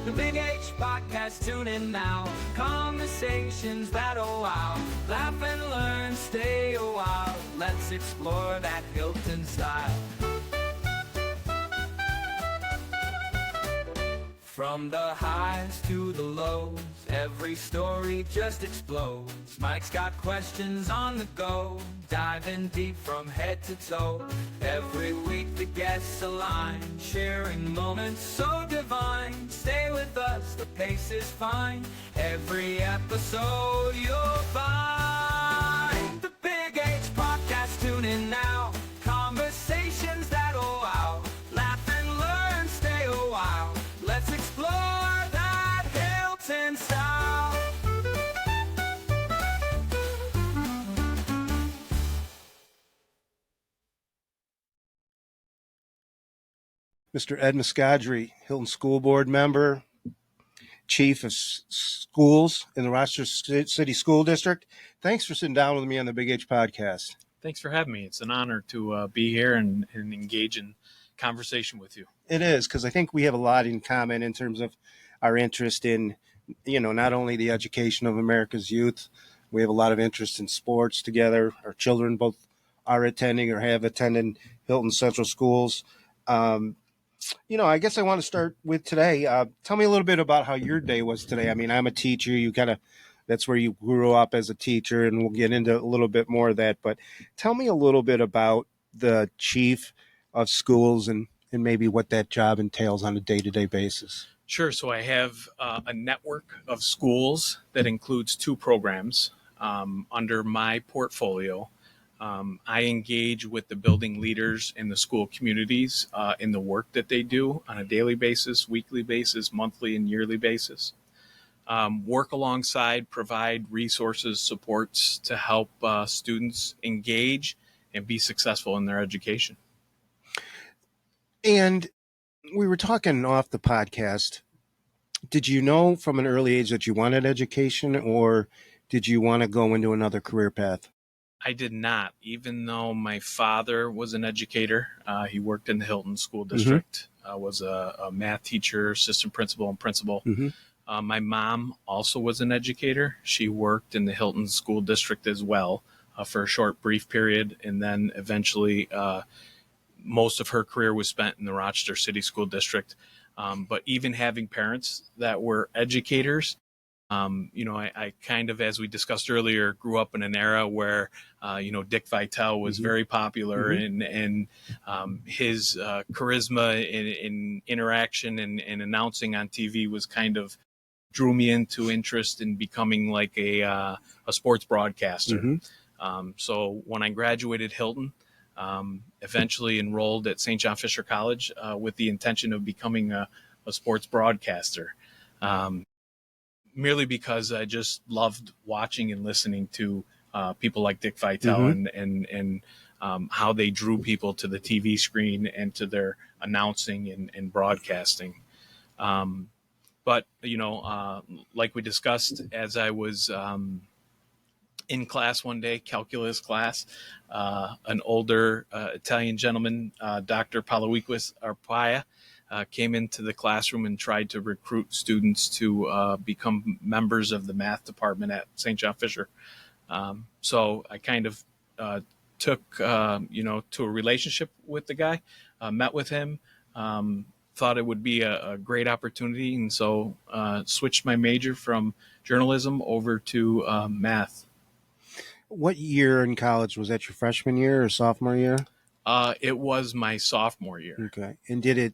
The Big H Podcast, tune in now. Conversations that'll wow. Laugh and learn, stay a while. Let's explore that Hilton style. From the highs to the lows, every story just explodes. Mike's got questions on the go, diving deep from head to toe. Every week the guests align, sharing moments so divine. Stay with us, the pace is fine. Every episode you'll find. The Big H Podcast, tune in now. Conversations that'll wow. Laugh and learn, stay a while. Let's explore that Hilton style. Mr. Ed Mascadri, Hilton School Board member, Chief of Schools in the Rochester City School District. Thanks for sitting down with me on the Big H Podcast. Thanks for having me. It's an honor to be here and engage in conversation with you. It is, because I think we have a lot in common in terms of our interest in, not only the education of America's youth. We have a lot of interest in sports together. Our children both are attending or have attended Hilton Central Schools. I guess I want to start with today. Tell me a little bit about how your day was today. I mean, I'm a teacher. That's where you grew up as a teacher, and we'll get into a little bit more of that. But tell me a little bit about the chief of schools and maybe what that job entails on a day-to-day basis. Sure. So I have a network of schools that includes two programs under my portfolio. I engage with the building leaders in the school communities in the work that they do on a daily basis, weekly basis, monthly and yearly basis. Work alongside, provide resources, supports to help students engage and be successful in their education. And we were talking off the podcast. Did you know from an early age that you wanted education, or did you want to go into another career path? I did not, even though my father was an educator. He worked in the Hilton School District, was a math teacher, assistant principal, and principal. My mom also was an educator. She worked in the Hilton School District as well for a short, brief period, and then eventually most of her career was spent in the Rochester City School District. But even having parents that were educators, I kind of, as we discussed earlier, grew up in an era where, Dick Vitale was very popular and his charisma in interaction and announcing on TV was kind of drew me into interest in becoming like a sports broadcaster. So when I graduated Hilton, eventually enrolled at St. John Fisher College with the intention of becoming a sports broadcaster. Merely because I just loved watching and listening to people like Dick Vitale and how they drew people to the TV screen and to their announcing and broadcasting. But, like we discussed, as I was in class one day, calculus class, an older Italian gentleman, Dr. Palawiquis Arpaia, came into the classroom and tried to recruit students to become members of the math department at St. John Fisher. So I kind of took, to a relationship with the guy, met with him, thought it would be a great opportunity. And so switched my major from journalism over to math. What year in college? Was that your freshman year or sophomore year? It was my sophomore year. Okay. And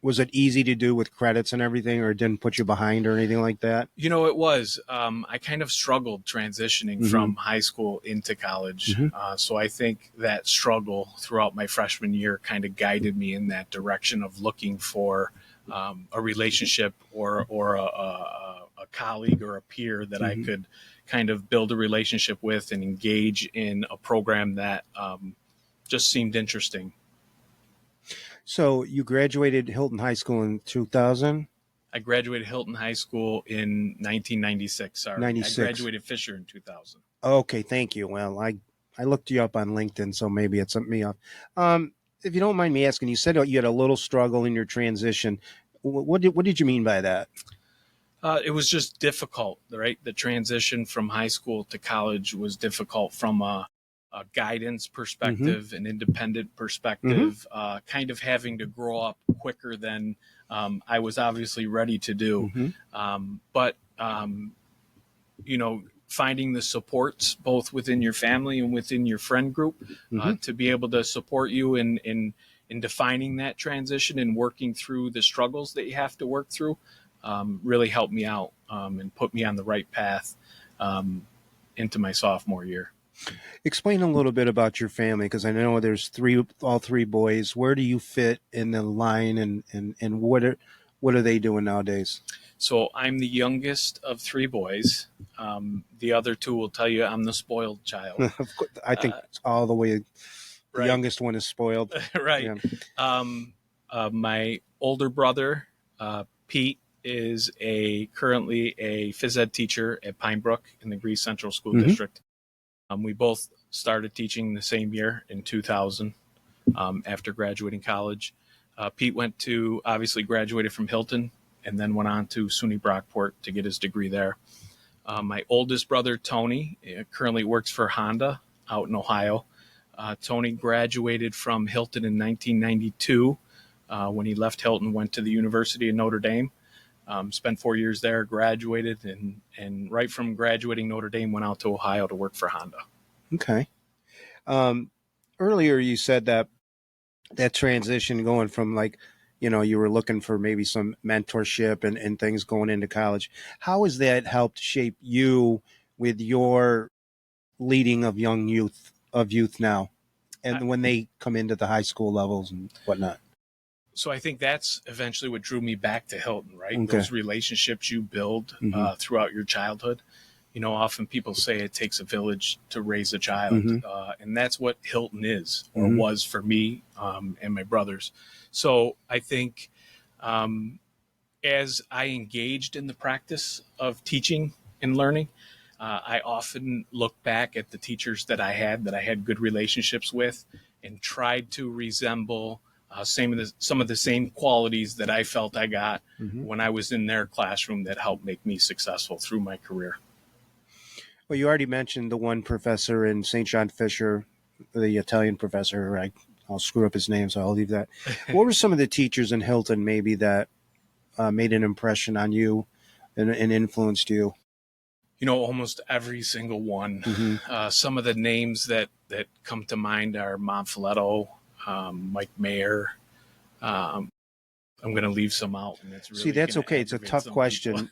was it easy to do with credits and everything, or it didn't put you behind or anything like that? It was. I kind of struggled transitioning from high school into college. So I think that struggle throughout my freshman year kind of guided me in that direction of looking for a relationship or a colleague or a peer that I could kind of build a relationship with and engage in a program that just seemed interesting. So you graduated Hilton High School in 2000? I graduated Hilton High School in 1996. Sorry, 96. I graduated Fisher in 2000. Okay, thank you. Well, I looked you up on LinkedIn, so maybe it sent me off. If you don't mind me asking, you said you had a little struggle in your transition. What did you mean by that? It was just difficult, right? The transition from high school to college was difficult from a guidance perspective, an independent perspective, kind of having to grow up quicker than I was obviously ready to do. But finding the supports both within your family and within your friend group to be able to support you in defining that transition and working through the struggles that you have to work through really helped me out and put me on the right path into my sophomore year. Explain a little bit about your family, because I know there's all three boys. Where do you fit in the line, and what are they doing nowadays? So I'm the youngest of three boys. The other two will tell you I'm the spoiled child. Of course, I think all the way. The Right. youngest one is spoiled. Right. Yeah. My older brother, Pete, is currently a phys ed teacher at Pine Brook in the Greece Central School District. We both started teaching the same year in 2000 after graduating college. Pete obviously graduated from Hilton and then went on to SUNY Brockport to get his degree there. My oldest brother, Tony, currently works for Honda out in Ohio. Tony graduated from Hilton in 1992. When he left Hilton, went to the University of Notre Dame, spent 4 years there, graduated, and right from graduating Notre Dame, went out to Ohio to work for Honda. Okay. Earlier you said that transition going from you were looking for maybe some mentorship and things going into college. How has that helped shape you with your leading of youth now, and when they come into the high school levels and whatnot? So I think that's eventually what drew me back to Hilton, right? Okay. Those relationships you build throughout your childhood. Often people say it takes a village to raise a child, and that's what Hilton is, or was for me and my brothers. So I think as I engaged in the practice of teaching and learning, I often look back at the teachers that I had good relationships with, and tried to resemble some of the same qualities that I felt I got when I was in their classroom that helped make me successful through my career. Well, you already mentioned the one professor in St. John Fisher, the Italian professor. I'll screw up his name, so I'll leave that. What were some of the teachers in Hilton maybe that made an impression on you and influenced you? Almost every single one. Some of the names that come to mind are Monfiletto, Mike Mayer. I'm going to leave some out. And it's really that's okay. It's a tough question,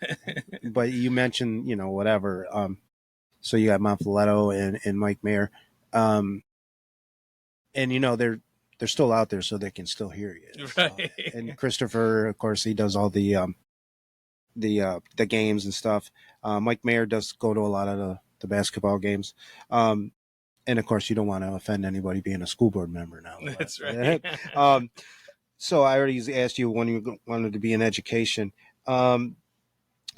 but you mentioned, whatever. So you got Monfiletto and Mike Mayer. And, they're still out there, so they can still hear you. Right. And Christopher, of course, he does all the games and stuff. Mike Mayer does go to a lot of the basketball games. And of course, you don't want to offend anybody being a school board member now. That's right. So I already asked you when you wanted to be in education. So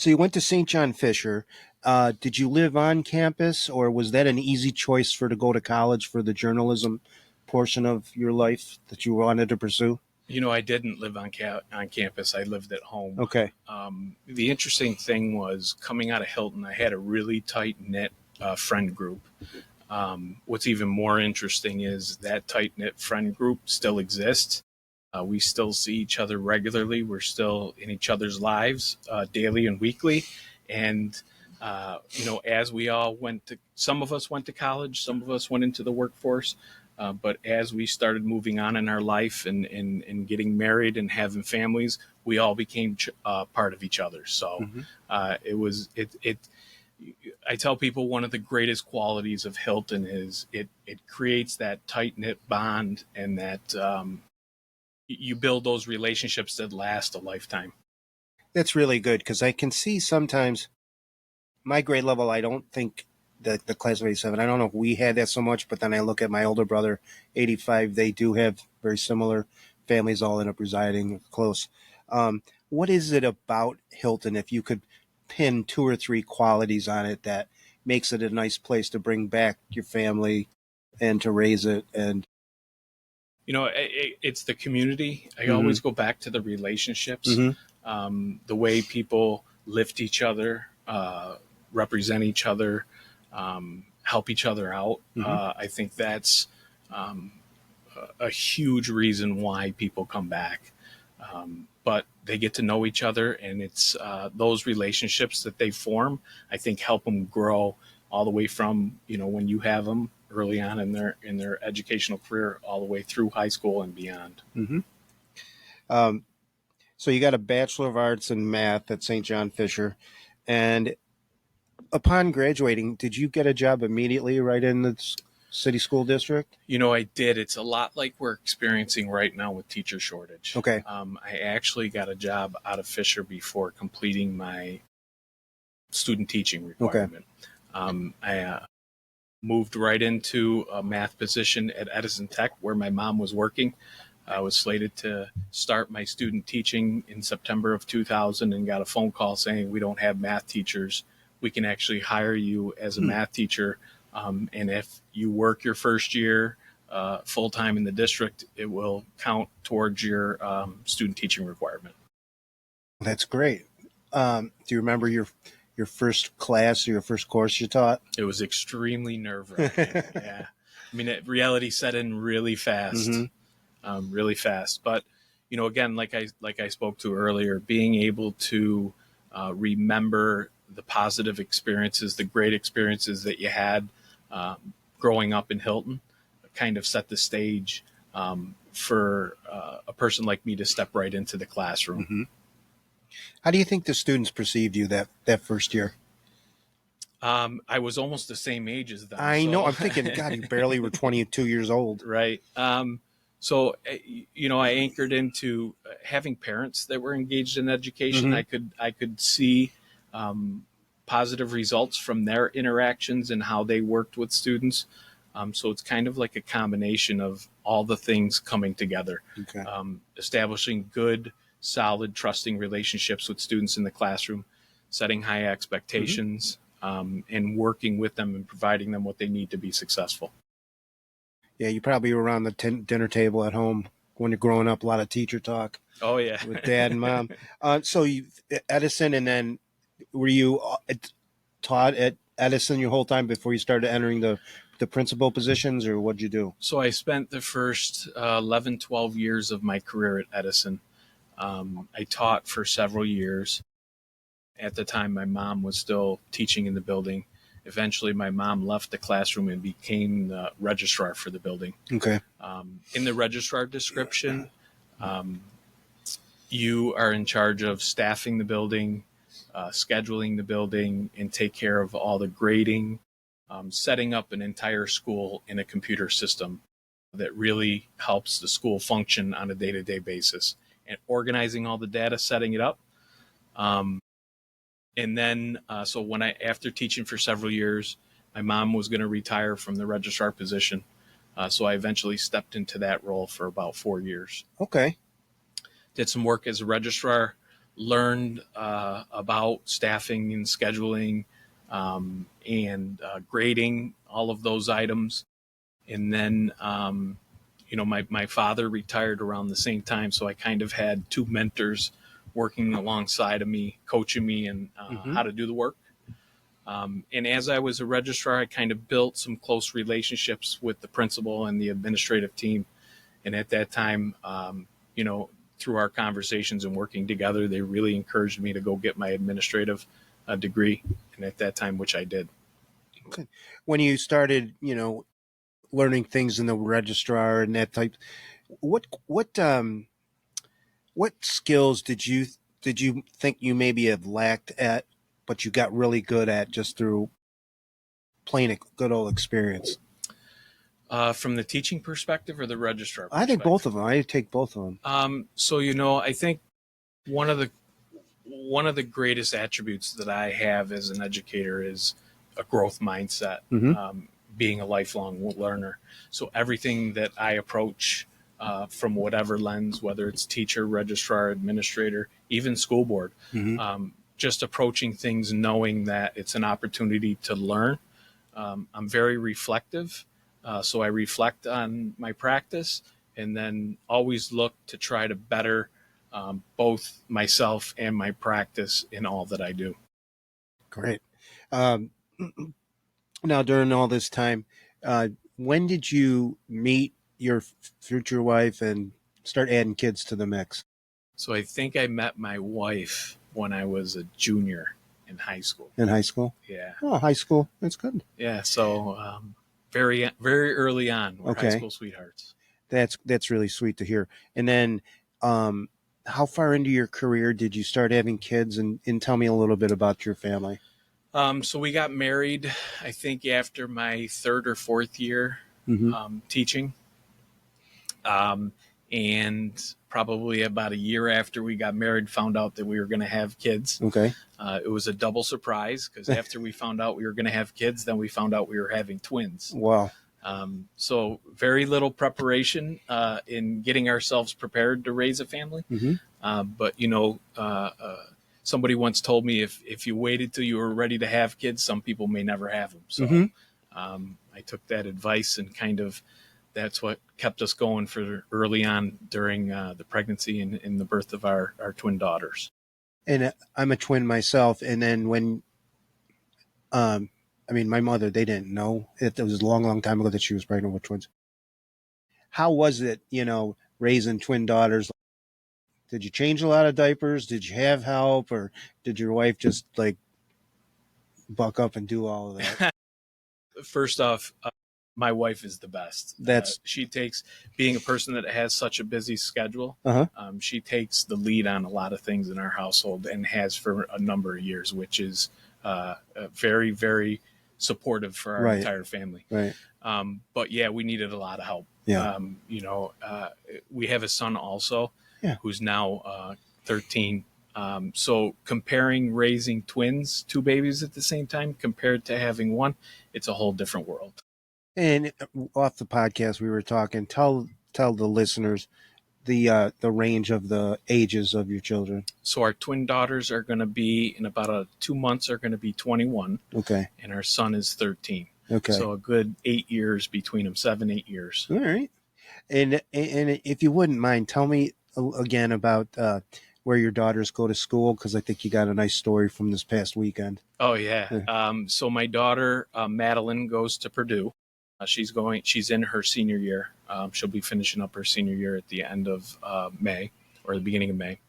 you went to St. John Fisher. Did you live on campus, or was that an easy choice to go to college for the journalism portion of your life that you wanted to pursue? I didn't live on campus. I lived at home. Okay. The interesting thing was, coming out of Hilton, I had a really tight-knit friend group. What's even more interesting is that tight-knit friend group still exists. We still see each other regularly. We're still in each other's lives daily and weekly. And, as we all some of us went to college, some of us went into the workforce. But as we started moving on in our life and getting married and having families, we all became part of each other. So I tell people one of the greatest qualities of Hilton is it creates that tight-knit bond, and that you build those relationships that last a lifetime. That's really good, because I can see sometimes my grade level, I don't think the class of 87, I don't know if we had that so much, but then I look at my older brother, 85, they do have very similar families, all end up residing close. What is it about Hilton, if you could pin 2 or 3 qualities on it, that makes it a nice place to bring back your family and to raise it? And it's the community. I always go back to the relationships. the way people lift each other, represent each other, help each other out. I think that's a huge reason why people come back. But they get to know each other, and it's those relationships that they form, I think, help them grow all the way from, when you have them early on in their educational career, all the way through high school and beyond. So you got a Bachelor of Arts in Math at St. John Fisher, and upon graduating, did you get a job immediately right in the city school district? I did. It's a lot like we're experiencing right now with teacher shortage. Okay. I actually got a job out of Fisher before completing my student teaching requirement. I moved right into a math position at Edison Tech, where my mom was working. I was slated to start my student teaching in September of 2000 and got a phone call saying, we don't have math teachers. We can actually hire you as a math teacher. And if you work your first year full-time in the district, it will count towards your student teaching requirement. That's great. Do you remember your first class or your first course you taught? It was extremely nerve-wracking. Yeah. I mean, reality set in really fast. Really fast. But, again, like I spoke to earlier, being able to remember the positive experiences, the great experiences that you had growing up in Hilton, kind of set the stage for a person like me to step right into the classroom. How do you think the students perceived you that first year? I was almost the same age as them. I know. I'm thinking, God, you barely were 22 years old. Right. So, I anchored into having parents that were engaged in education. I could see positive results from their interactions and how they worked with students. So it's kind of like a combination of all the things coming together. Okay. Establishing good, solid, trusting relationships with students in the classroom, setting high expectations, and working with them and providing them what they need to be successful. Yeah, you probably were around the dinner table at home when you're growing up, a lot of teacher talk. Oh, yeah. With dad and mom. So you Edison, and then were you taught at Edison your whole time before you started entering the principal positions, or what'd you do? So I spent the first 11, 12 years of my career at Edison. I taught for several years. At the time, my mom was still teaching in the building. Eventually, my mom left the classroom and became the registrar for the building. Okay. In the registrar description, you are in charge of staffing the building, scheduling the building, and take care of all the grading, setting up an entire school in a computer system that really helps the school function on a day-to-day basis, and organizing all the data, setting it up. And then, so after teaching for several years, my mom was going to retire from the registrar position. So I eventually stepped into that role for about 4 years. Okay. Did some work as a registrar, learned about staffing and scheduling and grading, all of those items. And then, my father retired around the same time. So I kind of had two mentors working alongside of me, coaching me and how to do the work. And as I was a registrar, I kind of built some close relationships with the principal and the administrative team. And at that time, through our conversations and working together, they really encouraged me to go get my administrative degree. And at that time, which I did. Okay. When you started, learning things in the registrar and that type, what skills did you think you maybe have lacked at, but you got really good at just through plain a good old experience? From the teaching perspective or the registrar perspective? I think both of them. I take both of them. So, I think one of the greatest attributes that I have as an educator is a growth mindset, being a lifelong learner. So everything that I approach from whatever lens, whether it's teacher, registrar, administrator, even school board, just approaching things knowing that it's an opportunity to learn. I'm very reflective, so I reflect on my practice and then always look to try to better both myself and my practice in all that I do. Great. Um, Now, during all this time, when did you meet your future wife and start adding kids to the mix? So I think I met my wife when I was a junior in high school. In high school? Yeah. Oh, high school. That's good. Yeah. So very, very early on, we're high Okay. school sweethearts. That's really sweet to hear. And then, how far into your career did you start having kids? And tell me a little bit about your family. So we got married, I think, after my third or fourth year teaching. And probably about a year after we got married, found out that we were going to have kids. Okay. It was a double surprise because after we found out we were going to have kids, then we found out we were having twins. Wow. So very little preparation in getting ourselves prepared to raise a family. But, somebody once told me if you waited till you were ready to have kids, some people may never have them. So I took that advice and kind of that's what kept us going for early on during the pregnancy and the birth of our twin daughters. And I'm a twin myself. And then when, my mother, they didn't know. It was a long, long time ago that she was pregnant with twins. How was it, raising twin daughters? Did you change a lot of diapers? Did you have help? Or did your wife just buck up and do all of that? First off, my wife is the best. She takes, being a person that has such a busy schedule, she takes the lead on a lot of things in our household and has for a number of years, which is very, very supportive for our entire family. Right. But yeah, we needed a lot of help. Yeah. We have a son also who's now 13. So comparing raising twins, two babies at the same time, compared to having one, it's a whole different world. And off the podcast, we were talking. Tell the listeners the range of the ages of your children. So our twin daughters are going to be in about 2 months are going to be 21. Okay. And our son is 13. Okay. So a good 8 years between them, 7-8 years. All right. And if you wouldn't mind, tell me again about where your daughters go to school, because I think you got a nice story from this past weekend. Oh yeah. So my daughter Madeline goes to Purdue. She's in her senior year. She'll be finishing up her senior year at the end of May or the beginning of May.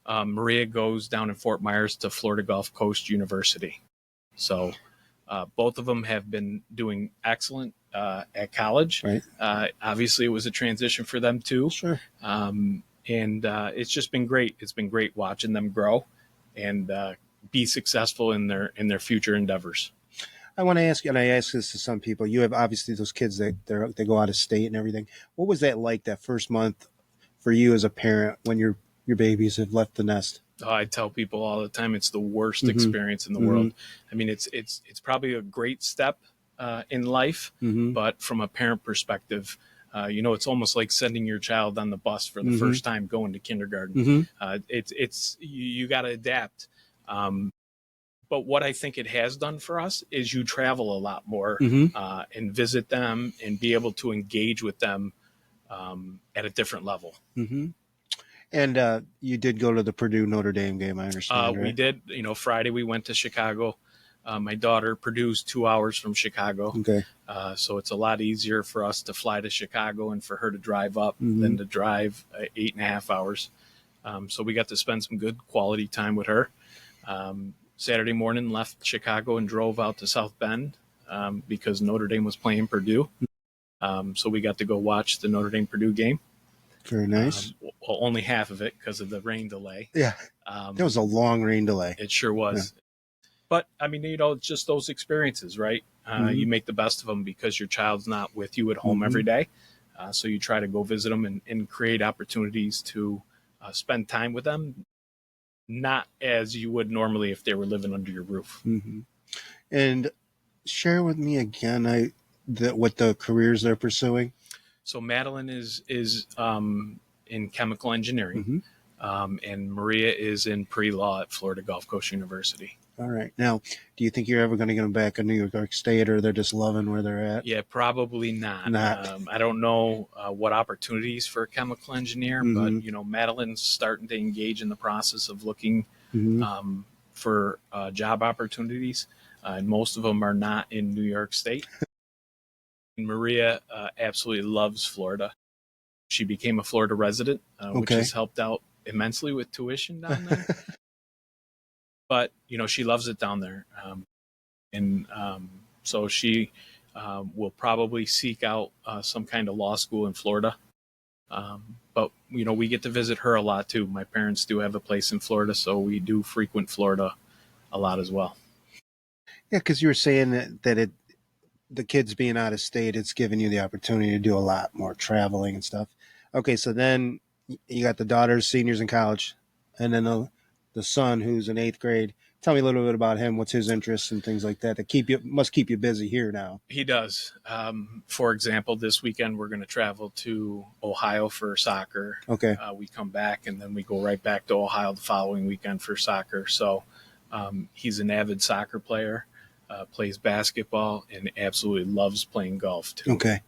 Maria goes down in Fort Myers to Florida Gulf Coast University. So both of them have been doing excellent at college. Right. Obviously, it was a transition for them too. Sure. And it's just been great. It's been great watching them grow and be successful in their future endeavors. I want to ask you, and I ask this to some people, you have obviously those kids that they go out of state and everything. What was that like, that first month for you as a parent when your babies have left the nest? Oh, I tell people all the time, it's the worst experience in the world. I mean, it's probably a great step in life, but from a parent perspective, it's almost like sending your child on the bus for the first time going to kindergarten. You got to adapt. But what I think it has done for us is you travel a lot more and visit them and be able to engage with them at a different level. And you did go to the Purdue Notre Dame game, I understand, right? We did. Friday we went to Chicago. My daughter, Purdue's 2 hours from Chicago. Okay. So it's a lot easier for us to fly to Chicago and for her to drive up than to drive 8.5 hours. So we got to spend some good quality time with her. Saturday morning, left Chicago and drove out to South Bend because Notre Dame was playing Purdue. So we got to go watch the Notre Dame Purdue game. Very nice. Well, only half of it because of the rain delay. Yeah. There was a long rain delay. It sure was. Yeah. But, it's just those experiences, right? You make the best of them because your child's not with you at home every day. So you try to go visit them and create opportunities to spend time with them. Not as you would normally if they were living under your roof. And share with me again what the careers they're pursuing. So Madeline is in chemical engineering, and Maria is in pre-law at Florida Gulf Coast University. All right. Now, do you think you're ever going to get them back in New York State, or they're just loving where they're at? Yeah, probably not. Not. I don't know what opportunities for a chemical engineer, but Mm-hmm. Madeline's starting to engage in the process of looking Mm-hmm. for job opportunities, and most of them are not in New York State. Maria absolutely loves Florida. She became a Florida resident, which Okay. has helped out immensely with tuition down there. But she loves it down there, and so she will probably seek out some kind of law school in Florida. But we get to visit her a lot too. My parents do have a place in Florida, so we do frequent Florida a lot as well. Yeah, because you were saying that the kids being out of state, it's giving you the opportunity to do a lot more traveling and stuff. Okay, so then you got the daughters, seniors in college, and then the son who's in eighth grade. Tell me a little bit about him. What's his interests and things like that must keep you busy here now. He does. For example, this weekend we're going to travel to Ohio for soccer. Okay. We come back and then we go right back to Ohio the following weekend for soccer. So he's an avid soccer player, plays basketball, and absolutely loves playing golf too. Okay.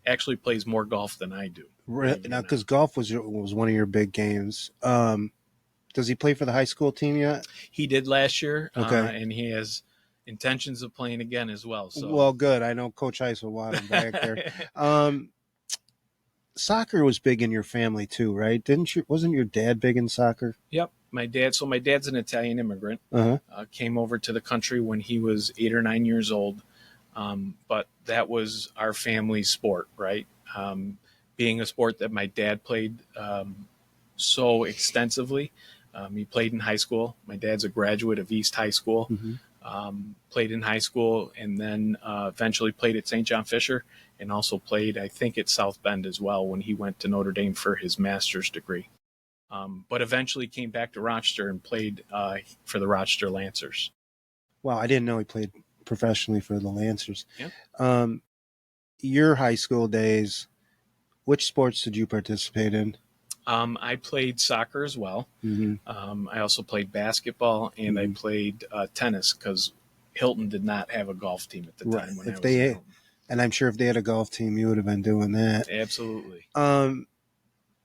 Actually plays more golf than I do. Now, because golf was one of your big games. Does he play for the high school team yet? He did last year, Okay. and he has intentions of playing again as well. So. Well, good. I know Coach Ice will want him back there. Soccer was big in your family too, right? Wasn't your dad big in soccer? Yep. My dad's an Italian immigrant. Uh-huh. Came over to the country when he was 8 or 9 years old. But that was our family sport, right? Being a sport that my dad played so extensively. He played in high school. My dad's a graduate of East High School. Mm-hmm. Played in high school and then eventually played at St. John Fisher and also played, I think, at South Bend as well when he went to Notre Dame for his master's degree. But eventually came back to Rochester and played for the Rochester Lancers. Wow, I didn't know he played professionally for the Lancers. Yep. Your high school days, which sports did you participate in? I played soccer as well. Mm-hmm. I also played basketball and Mm-hmm. I played tennis because Hilton did not have a golf team at the time when I was in Hilton. And I'm sure if they had a golf team, you would have been doing that. Absolutely.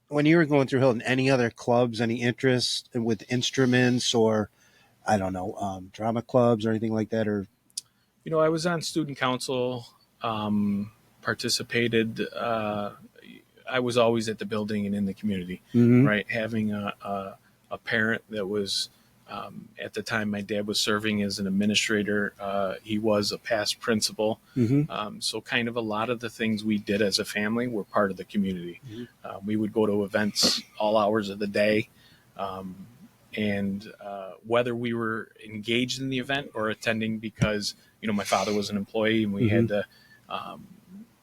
When you were going through Hilton, any other clubs, any interest with instruments or, I don't know, drama clubs or anything like that? Or I was on student council, participated. I was always at the building and in the community, mm-hmm. right? Having a parent that was, at the time my dad was serving as an administrator. He was a past principal. Mm-hmm. So kind of a lot of the things we did as a family were part of the community. Mm-hmm. We would go to events all hours of the day. And whether we were engaged in the event or attending because, my father was an employee and we mm-hmm. had to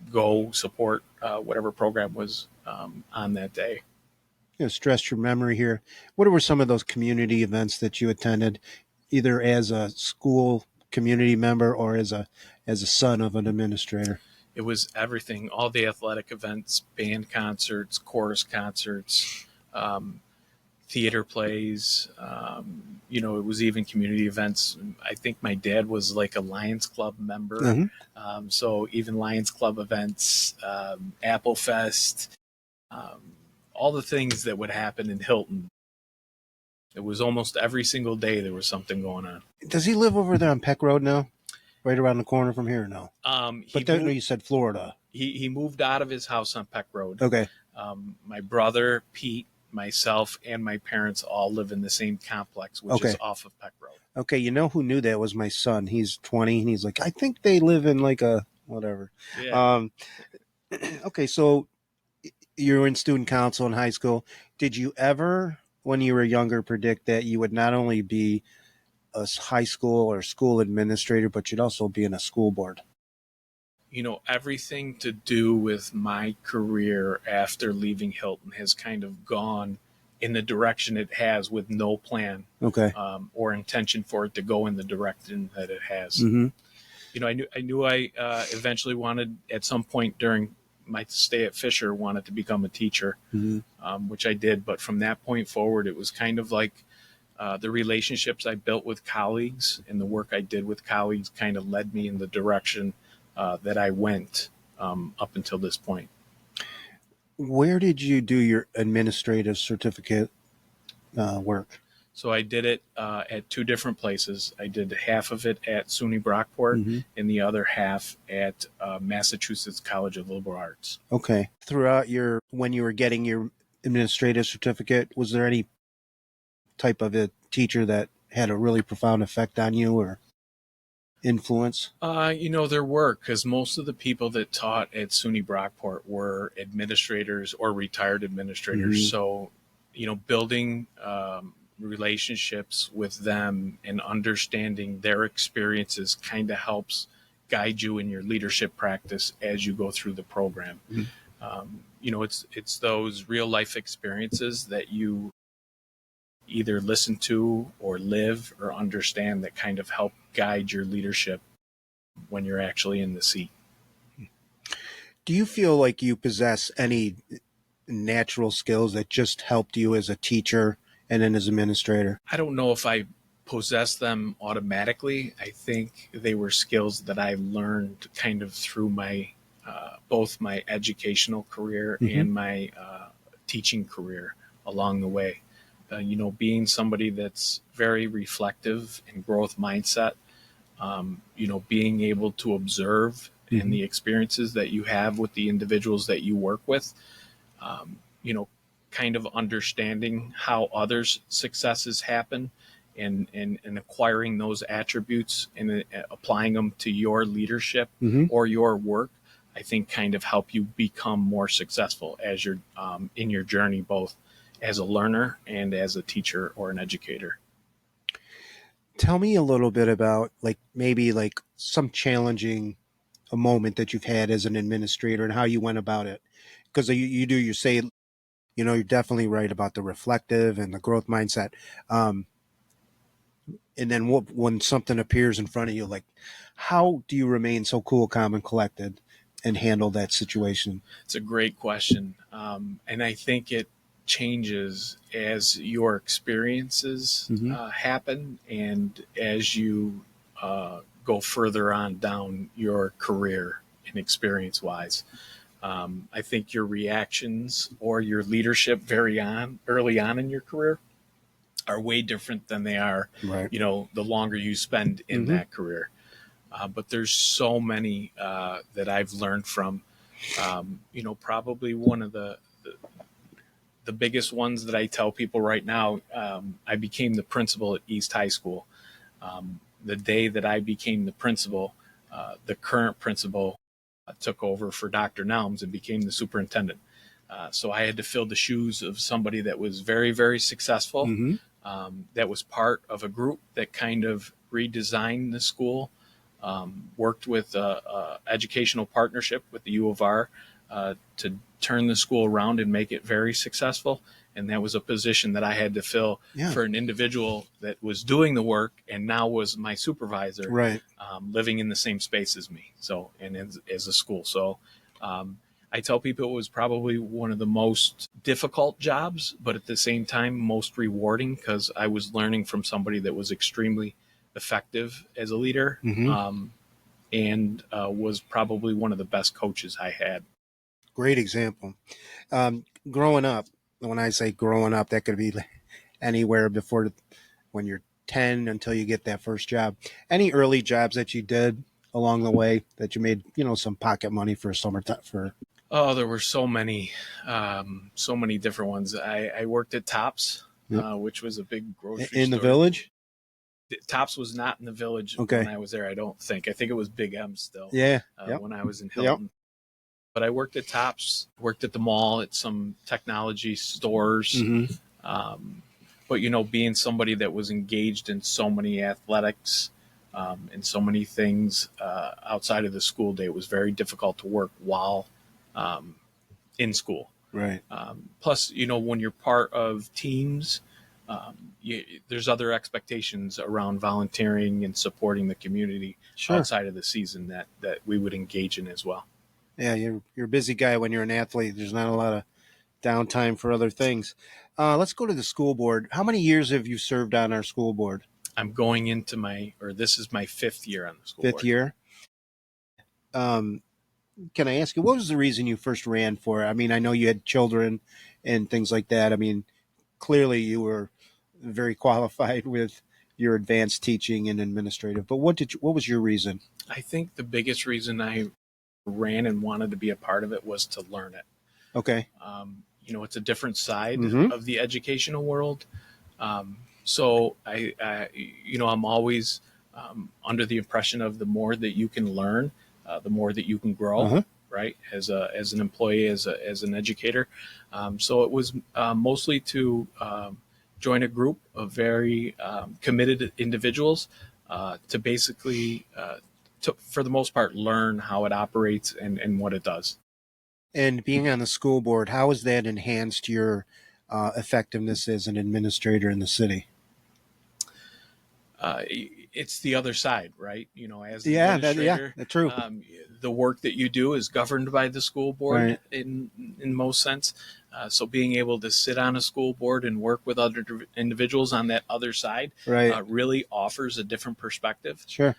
go support whatever program was on that day. Stress your memory here. What were some of those community events that you attended, either as a school community member or as a son of an administrator? It was everything, all the athletic events, band concerts, chorus concerts, theater plays. It was even community events. I think my dad was like a Lions Club member. Mm-hmm. So even Lions Club events, Apple Fest, all the things that would happen in Hilton. It was almost every single day there was something going on. Does he live over there on Peck Road now? Right around the corner from here? No. You said Florida. He moved out of his house on Peck Road. Okay. My brother, Pete, myself, and my parents all live in the same complex, which is off of Peck Road. Okay, you know who knew that was my son. He's 20, and he's like, I think they live in like a whatever. Yeah. Okay, so you were in student council in high school. Did you ever, when you were younger, predict that you would not only be a high school or school administrator, but you'd also be in a school board? Everything to do with my career after leaving Hilton has kind of gone in the direction it has with no plan or intention for it to go in the direction that it has. Mm-hmm. I knew I eventually wanted at some point during my stay at Fisher wanted to become a teacher, mm-hmm. Which I did. But from that point forward, it was kind of like The relationships I built with colleagues and the work I did with colleagues kind of led me in the direction that I went up until this point. Where did you do your administrative certificate work? So I did it at two different places. I did half of it at SUNY Brockport and the other half at Massachusetts College of Liberal Arts. Okay. Throughout when you were getting your administrative certificate, was there any type of a teacher that had a really profound effect on you or influence? There were, because most of the people that taught at SUNY Brockport were administrators or retired administrators. So, building relationships with them and understanding their experiences kind of helps guide you in your leadership practice as you go through the program. It's those real life experiences that you either listen to or live or understand that kind of help guide your leadership when you're actually in the seat. Do you feel like you possess any natural skills that just helped you as a teacher and then as administrator? I don't know if I possess them automatically. I think they were skills that I learned kind of through my both my educational career and my teaching career along the way. Being somebody that's very reflective and growth mindset, being able to observe and the experiences that you have with the individuals that you work with, kind of understanding how others' successes happen and acquiring those attributes and applying them to your leadership or your work, I think kind of help you become more successful as you're in your journey, both as a learner and as a teacher or an educator. Tell me a little bit about maybe some challenging a moment that you've had as an administrator and how you went about it. Because you say, you're definitely right about the reflective and the growth mindset. And then when something appears in front of you, how do you remain so cool, calm, and collected and handle that situation? It's a great question. And I think it changes as your experiences happen and as you go further on down your career and experience wise. I think your reactions or your leadership early on in your career are way different than they are, right, the longer you spend in that career. But there's so many that I've learned from, probably one of the biggest ones that I tell people right now. I became the principal at East High School. The day that I became the principal, the current principal took over for Dr. Nelms and became the superintendent. So I had to fill the shoes of somebody that was very, very successful, that was part of a group that kind of redesigned the school, worked with educational partnership with the U of R to turn the school around and make it very successful. And that was a position that I had to fill for an individual that was doing the work and now was my supervisor, right, living in the same space as me. So, and as a school. So, I tell people it was probably one of the most difficult jobs, but at the same time, most rewarding, because I was learning from somebody that was extremely effective as a leader, and was probably one of the best coaches I had. Great example. Growing up, when I say growing up, that could be anywhere before when you're 10 until you get that first job. Any early jobs that you did along the way that you made, some pocket money for summertime for? Oh, there were so many different ones. I worked at Tops, which was a big grocery store. In the village? Tops was not in the village when I was there, I don't think. I think it was Big M still. Yeah. When I was in Hilton. Yep. But I worked at Tops, worked at the mall, at some technology stores. But, being somebody that was engaged in so many athletics and so many things outside of the school day, it was very difficult to work while in school. Right. Plus, when you're part of teams, there's other expectations around volunteering and supporting the community outside of the season that we would engage in as well. Yeah, you're a busy guy when you're an athlete. There's not a lot of downtime for other things. Let's go to the school board. How many years have you served on our school board? I'm going into this is my 5th year on the school Fifth board. year. Um, can I ask you, what was the reason you first ran for it? I mean, I know you had children and things like that. I mean, clearly you were very qualified with your advanced teaching and administrative, but what was your reason? I think the biggest reason I ran and wanted to be a part of it was to learn it. Okay. It's a different side Mhm. of the educational world. So I'm always under the impression of the more that you can learn, the more that you can grow, Uh-huh. right? As an employee, as an educator. So it was mostly to join a group of very committed individuals to basically, for the most part, learn how it operates and what it does. And being on the school board, how has that enhanced your effectiveness as an administrator in the city? It's the other side, right? As the Yeah, administrator, that's true. the work that you do is governed by the school board Right. in most sense. So being able to sit on a school board and work with other individuals on that other side Right. really offers a different perspective. Sure.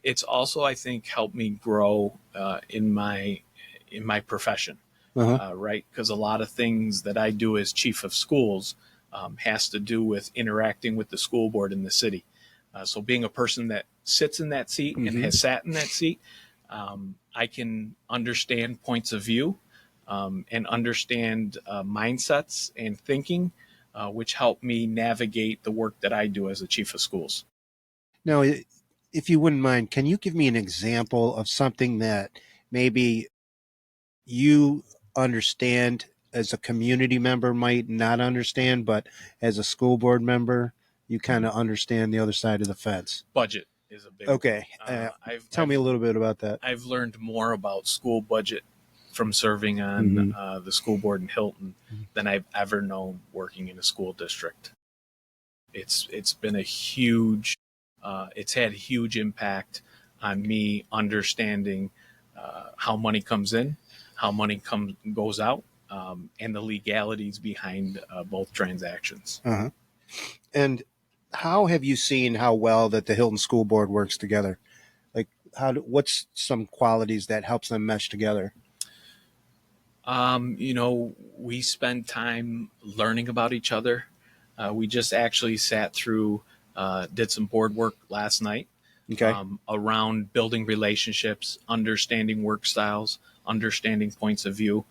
It's also, I think, helped me grow in my profession, Uh-huh. right? Because a lot of things that I do as chief of schools has to do with interacting with the school board in the city. So being a person that sits in that seat and has sat in that seat, I can understand points of view and understand mindsets and thinking, which help me navigate the work that I do as a chief of schools. Now, if you wouldn't mind, can you give me an example of something that maybe you understand as a community member might not understand, but as a school board member, you kind of understand the other side of the fence? Budget is a big Okay. one. Tell me a little bit about that. I've learned more about school budget from serving on the school board in Hilton than I've ever known working in a school district. It's been a huge, it's had a huge impact on me understanding how money comes in, how money goes out, and the legalities behind both transactions. Uh-huh. And how have you seen how well that the Hilton School Board works together? Like, what's some qualities that helps them mesh together? We spend time learning about each other. We just actually sat through, did some board work last night. Okay. Around building relationships, understanding work styles, understanding points of view,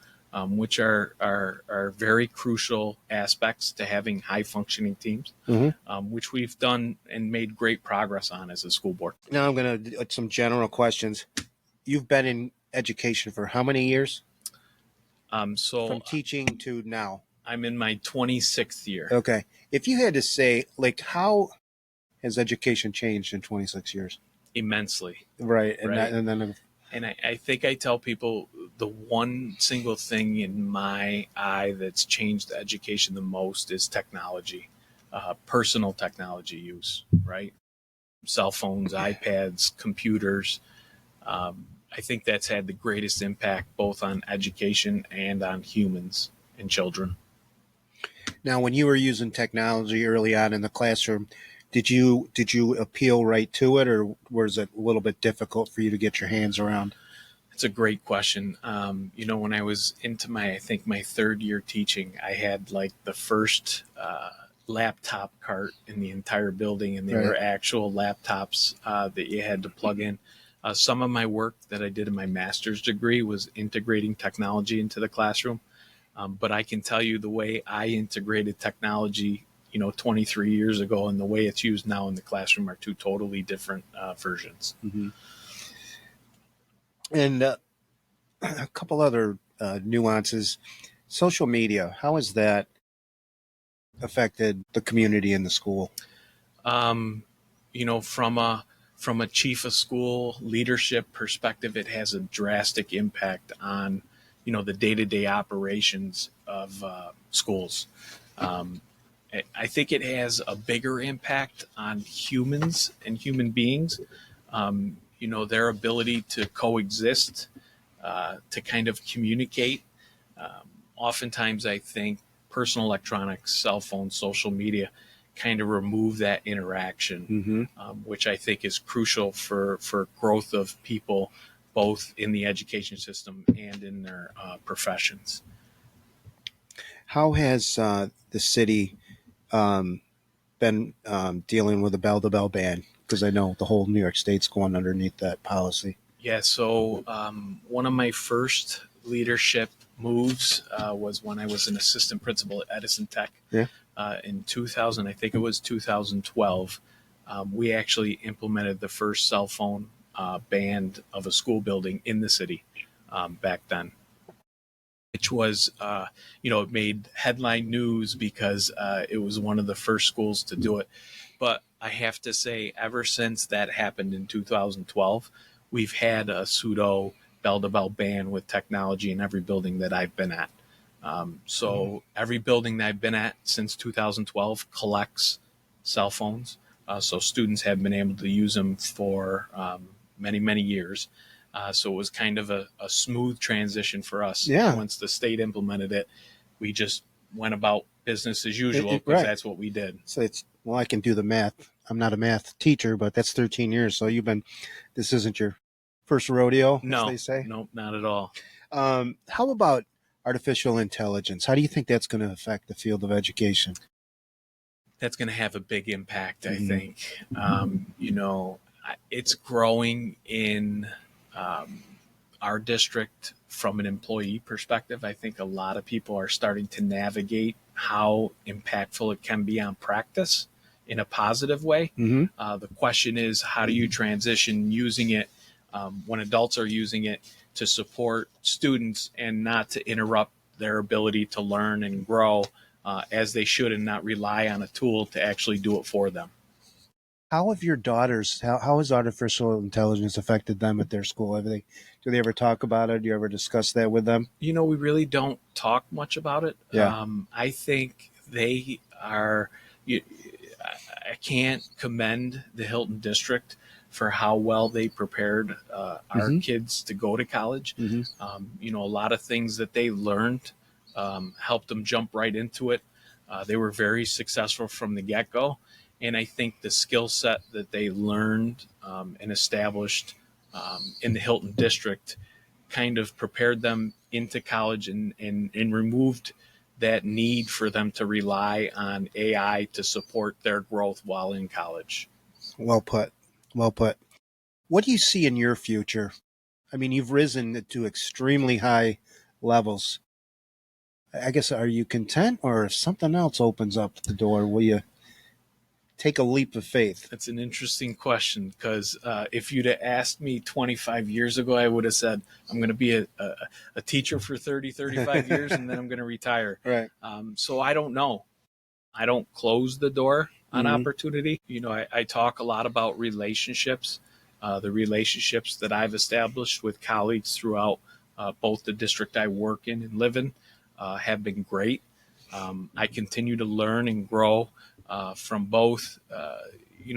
which are very crucial aspects to having high functioning teams, which we've done and made great progress on as a school board. Now I'm going to some general questions. You've been in education for how many years? So From teaching to now. I'm in my 26th year. Okay. If you had to say, like, how has education changed in 26 years? Immensely. Right. And, Right. And I think I tell people the one single thing in my eye that's changed education the most is technology, personal technology use, right? Cell phones, iPads, computers. I think that's had the greatest impact both on education and on humans and children. Now, when you were using technology early on in the classroom, did you appeal right to it, or was it a little bit difficult for you to get your hands around? It's a great question. When I was into my 3rd year teaching, I had like the first laptop cart in the entire building, and they were actual laptops that you had to plug in. Some of my work that I did in my master's degree was integrating technology into the classroom. But I can tell you the way I integrated technology 23 years ago and the way it's used now in the classroom are two totally different versions. Mm-hmm. And a couple other nuances. Social media, how has that affected the community and the school? From a chief of school leadership perspective, it has a drastic impact on, the day-to-day operations of schools. I think it has a bigger impact on humans and human beings, their ability to coexist, to kind of communicate, oftentimes I think personal electronics, cell phones, social media kind of remove that interaction, which I think is crucial for growth of people, both in the education system and in their professions. How has the city been dealing with the bell-to-bell ban? Because I know the whole New York State's going underneath that policy. Yeah, so one of my first leadership moves was when I was an assistant principal at Edison Tech. Yeah. In 2000, I think it was 2012, we actually implemented the first cell phone ban of a school building in the city back then, which was, it made headline news because it was one of the first schools to do it. But I have to say, ever since that happened in 2012, we've had a pseudo bell-to-bell ban with technology in every building that I've been at. So every building that I've been at since 2012 collects cell phones. So students have been able to use them for many, many years. So it was kind of a smooth transition for us. Yeah. Once the state implemented it, we just went about business as usual because that's what we did. So I can do the math. I'm not a math teacher, but that's 13 years. So this isn't your first rodeo, as they say? No, not at all. How about artificial intelligence? How do you think that's going to affect the field of education? That's going to have a big impact, I think. It's growing in our district from an employee perspective. I think a lot of people are starting to navigate how impactful it can be on practice in a positive way. The question is, how do you transition using it when adults are using it to support students and not to interrupt their ability to learn and grow as they should, and not rely on a tool to actually do it for them. How have your daughters, how has artificial intelligence affected them at their school? Do they ever talk about it? Do you ever discuss that with them? We really don't talk much about it. Yeah. I think they are, I can't commend the Hilton district for how well they prepared our kids to go to college. A lot of things that they learned helped them jump right into it. They were very successful from the get-go. And I think the skill set that they learned and established in the Hilton district kind of prepared them into college and removed that need for them to rely on AI to support their growth while in college. Well put. Well put. What do you see in your future? I mean, you've risen to extremely high levels. I guess, are you content, or if something else opens up the door, will you take a leap of faith? That's an interesting question, because if you'd have asked me 25 years ago, I would have said, I'm going to be a teacher for 35 years, and then I'm going to retire. Right. So I don't know. I don't close the door on opportunity. I talk a lot about relationships. The relationships that I've established with colleagues throughout both the district I work in and live in have been great. I continue to learn and grow from both,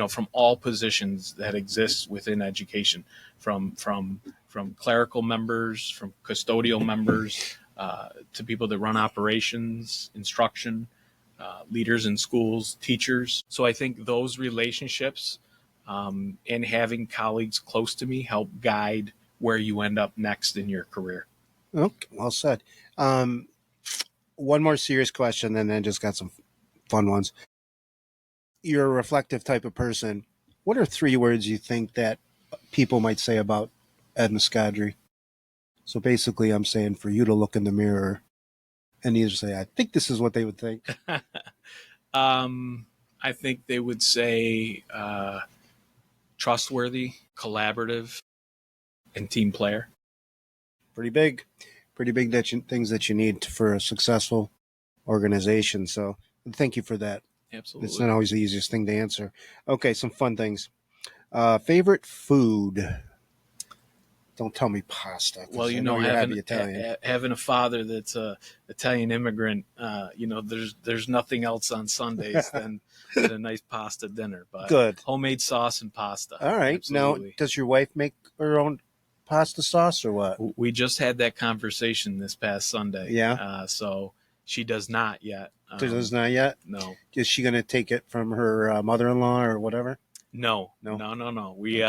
from all positions that exist within education, from clerical members, from custodial members, to people that run operations, instruction, leaders in schools, teachers. So I think those relationships and having colleagues close to me help guide where you end up next in your career. Okay, well said. One more serious question, and then just got some fun ones. You're a reflective type of person. What are 3 words you think that people might say about Ed Mascadri? So basically, I'm saying for you to look in the mirror and either say, I think this is what they would think. I think they would say trustworthy, collaborative, and team player. Pretty big things that you need for a successful organization. So thank you for that. Absolutely. It's not always the easiest thing to answer. Okay, some fun things. Favorite food? Don't tell me pasta. Well, having a father that's a Italian immigrant, there's nothing else on Sundays than a nice pasta dinner. But good homemade sauce and pasta. All right. Absolutely. Now, does your wife make her own pasta sauce or what? We just had that conversation this past Sunday. Yeah. So she does not yet. Does not yet? No. Is she going to take it from her mother-in-law or whatever? No. We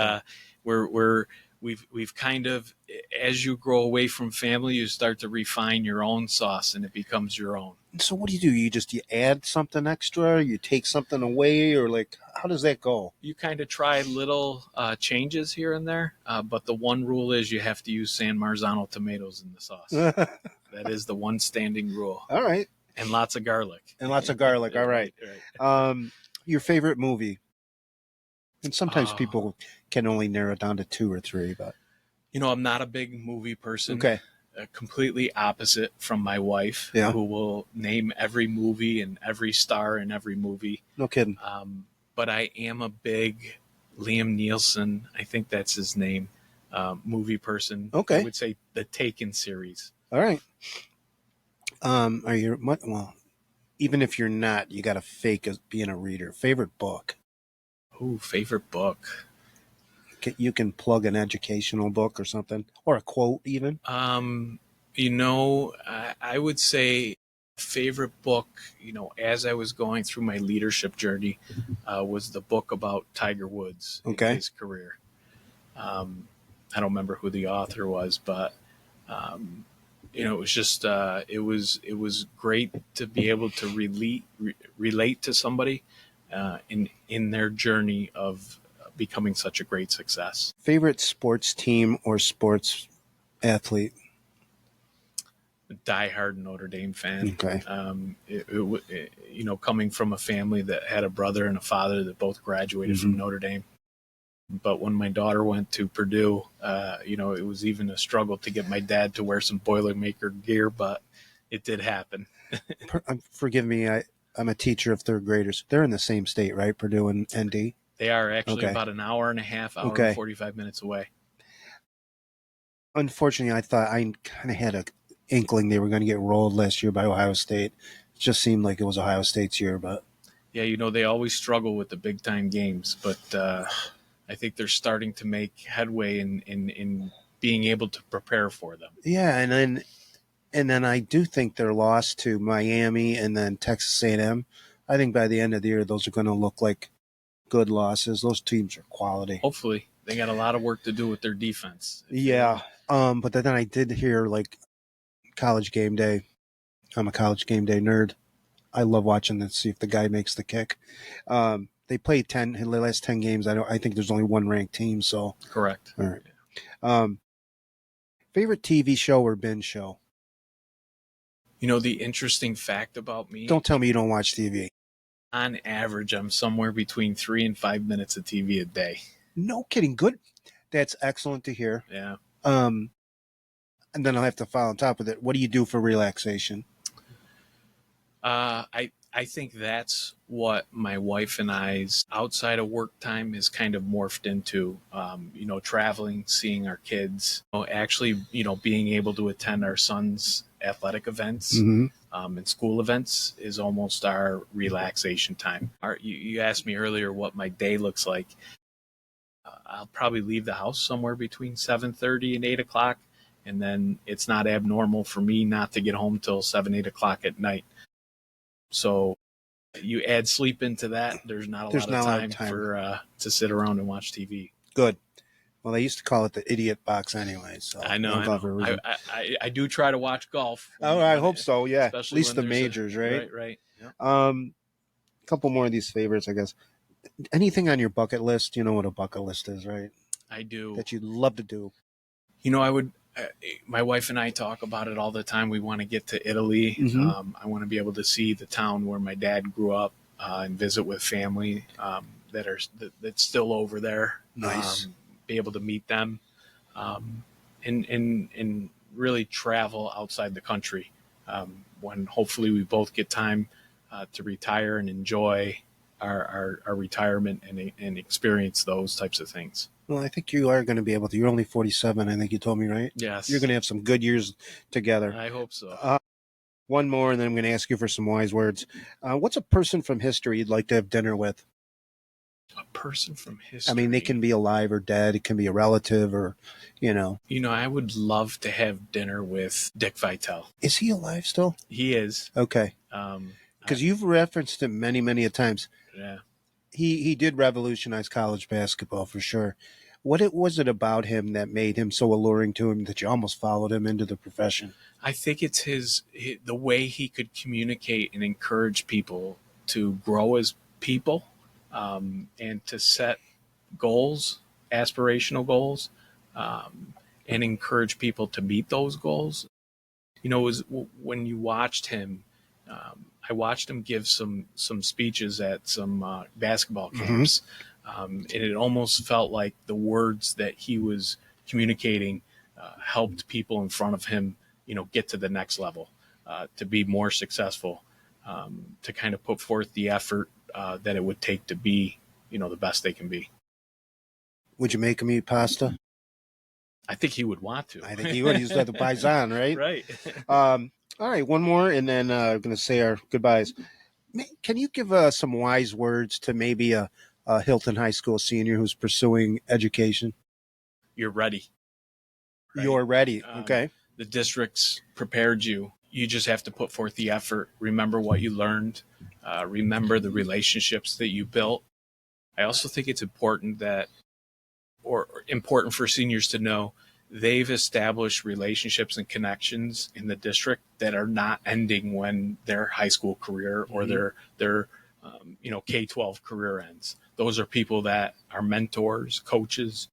we've kind of, as you grow away from family, you start to refine your own sauce and it becomes your own. So what do? You add something extra? You take something away, or like how does that go? You kind of try little changes here and there, but the one rule is you have to use San Marzano tomatoes in the sauce. That is the one standing rule. All right. And lots of garlic. All right. Your favorite movie? And sometimes people can only narrow it down to 2 or 3, but I'm not a big movie person. Okay. Completely opposite from my wife, who will name every movie and every star in every movie. No kidding. But I am a big Liam Neeson, I think that's his name, movie person. Okay. I would say the Taken series. All right. Are you well? Even if you're not, you got to fake as being a reader. Favorite book? Oh, favorite book. You can plug an educational book or something, or a quote even. I would say favorite book, as I was going through my leadership journey, was the book about Tiger Woods and his career. I don't remember who the author was, but it was just it was great to be able to relate to somebody in their journey of becoming such a great success. Favorite sports team or sports athlete? Diehard Notre Dame fan. Okay. Coming from a family that had a brother and a father that both graduated from Notre Dame. But when my daughter went to Purdue, it was even a struggle to get my dad to wear some Boilermaker gear, but it did happen. Forgive me, I'm a teacher of third graders. They're in the same state, right? Purdue and ND? They are actually about an hour and a half, and 45 minutes away. Unfortunately, I thought I kind of had an inkling they were going to get rolled last year by Ohio State. It just seemed like it was Ohio State's year, but yeah, they always struggle with the big time games, but I think they're starting to make headway in being able to prepare for them. Yeah, and then I do think their loss to Miami and then Texas A&M. I think by the end of the year, those are going to look like good losses. Those teams are quality. Hopefully, they got a lot of work to do with their defense. Yeah, but then I did hear like College Game Day. I'm a College Game Day nerd. I love watching to see if the guy makes the kick. They played in the last 10 games. I think there's only one ranked team. So correct. All right. Favorite TV show or binge show? The interesting fact about me. Don't tell me you don't watch TV. On average, I'm somewhere between 3 and 5 minutes of TV a day. No kidding. Good. That's excellent to hear. Yeah. And then I'll have to follow on top of it. What do you do for relaxation? I think that's what my wife and I's outside of work time is kind of morphed into, traveling, seeing our kids, actually, being able to attend our son's athletic events and school events is almost our relaxation time. You asked me earlier what my day looks like. I'll probably leave the house somewhere between 7:30 and 8 o'clock. And then it's not abnormal for me not to get home till 7, 8 o'clock at night. So you add sleep into that, there's not a lot of time to sit around and watch TV. Good. Well, they used to call it the idiot box anyway. So I know. I do try to watch golf. I hope so, yeah. At least the majors, right? Right. Yep. A couple more of these favorites, I guess. Anything on your bucket list? You know what a bucket list is, right? I do. That you'd love to do. My wife and I talk about it all the time. We want to get to Italy. I want to be able to see the town where my dad grew up and visit with family that's still over there. Nice. Be able to meet them and really travel outside the country when hopefully we both get time to retire and enjoy our retirement and experience those types of things. Well, I think you are going to be able to. You're only 47, I think you told me, right? Yes. You're going to have some good years together. I hope so. One more, and then I'm going to ask you for some wise words. What's a person from history you'd like to have dinner with? A person from history. I mean, they can be alive or dead. It can be a relative or, you know. I would love to have dinner with Dick Vitale. Is he alive still? He is. Okay. Um, Because you've referenced him many, many a times. yeah. He did revolutionize college basketball for sure. What was it about him that made him so alluring to him that you almost followed him into the profession? I think it's the way he could communicate and encourage people to grow as people, and to set goals, aspirational goals, and encourage people to meet those goals. It was when you watched him. I watched him give some speeches at some basketball camps, and it almost felt like the words that he was communicating helped people in front of him, get to the next level, to be more successful, to kind of put forth the effort that it would take to be, the best they can be. Would you make him eat pasta? I think he would want to. I think he would. He's like the paisan, right? Right. All right, one more, and then I'm going to say our goodbyes. Can you give some wise words to maybe a Hilton High School senior who's pursuing education? You're ready. Right? You're ready. Okay. The district's prepared you. You just have to put forth the effort. Remember what you learned. Remember the relationships that you built. I also think it's important important for seniors to know they've established relationships and connections in the district that are not ending when their high school career or their K-12 career ends. Those are people that are mentors, coaches,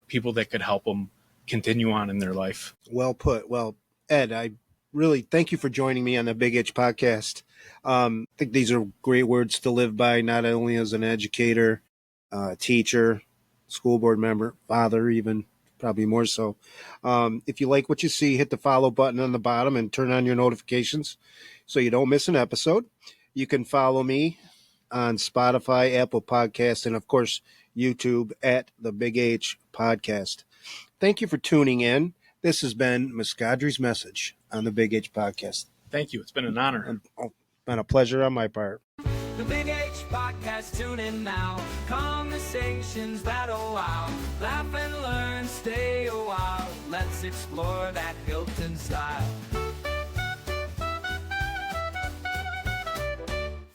people that could help them continue on in their life. Well put. Well, Ed, I really thank you for joining me on the Big H podcast. I think these are great words to live by, not only as an educator, teacher, school board member, father, even probably more so. If you like what you see, hit the follow button on the bottom and turn on your notifications so you don't miss an episode. You can follow me on Spotify, Apple Podcasts, and of course, YouTube at the Big H Podcast. Thank you for tuning in. This has been Mascadri's message on the Big H Podcast. Thank you. It's been an honor. It's been a pleasure on my part. The Big H Podcast, tune in now. Conversations that'll wow. Laugh and learn, stay a while. Let's explore that Hilton style.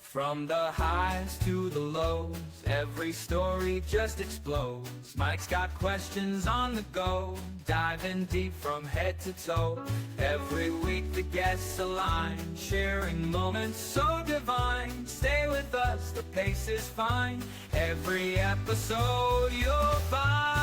From the highs to the lows, every story just explodes. Mike's got questions on the go, diving deep from head to toe. Every week the guests align, sharing moments so divine. Stay with us, the pace is fine. Every episode you'll find